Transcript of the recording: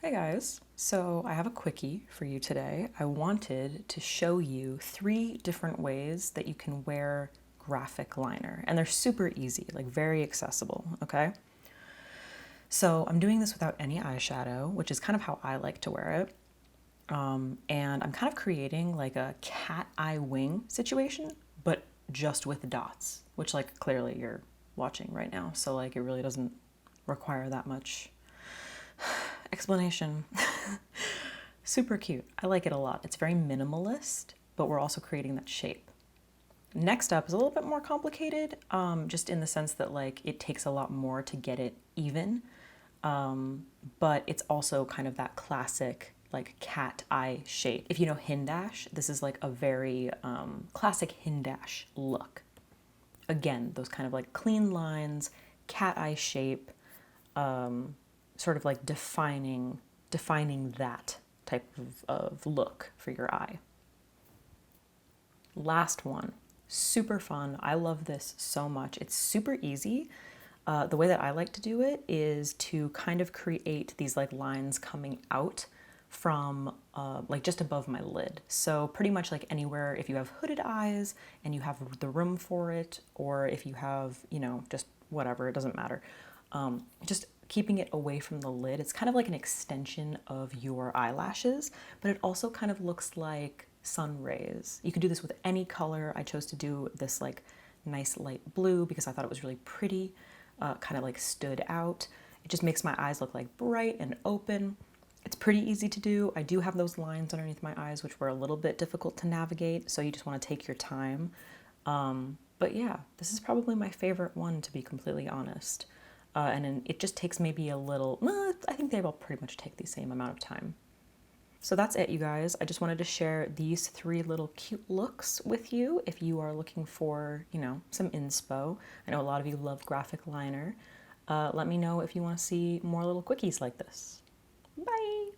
Hey guys, so I have a quickie for you today. I wanted to show you 3 different ways that you can wear graphic liner, and they're super easy, like very accessible, okay? So I'm doing this without any eyeshadow, which is kind of how I like to wear it. And I'm kind of creating like a cat eye wing situation, but just with dots, which like clearly you're watching right now. So like it really doesn't require that much explanation. Super cute. I like it a lot. It's very minimalist, but we're also creating that shape. Next up is a little bit more complicated, just in the sense that like it takes a lot more to get it even, but it's also kind of that classic like cat eye shape. If you know Hindash, this is like a very classic Hindash look. Again, those kind of like clean lines, cat eye shape, sort of like defining that type of look for your eye. Last one, super fun. I love this so much. It's super easy. The way that I like to do it is to kind of create these like lines coming out from like just above my lid. So pretty much like anywhere, if you have hooded eyes and you have the room for it, or if you have, you know, just whatever, it doesn't matter. Just keeping it away from the lid. It's kind of like an extension of your eyelashes, but it also kind of looks like sun rays. You could do this with any color. I chose to do this like nice light blue because I thought it was really pretty, kind of like stood out. It just makes my eyes look like bright and open. It's pretty easy to do. I do have those lines underneath my eyes, which were a little bit difficult to navigate, so you just want to take your time. But yeah, this is probably my favorite one, to be completely honest. And then it just takes maybe a little, I think they all pretty much take the same amount of time. So that's it, you guys. I just wanted to share these 3 little cute looks with you if you are looking for, you know, some inspo. I know a lot of you love graphic liner. Let me know if you want to see more little quickies like this. Bye!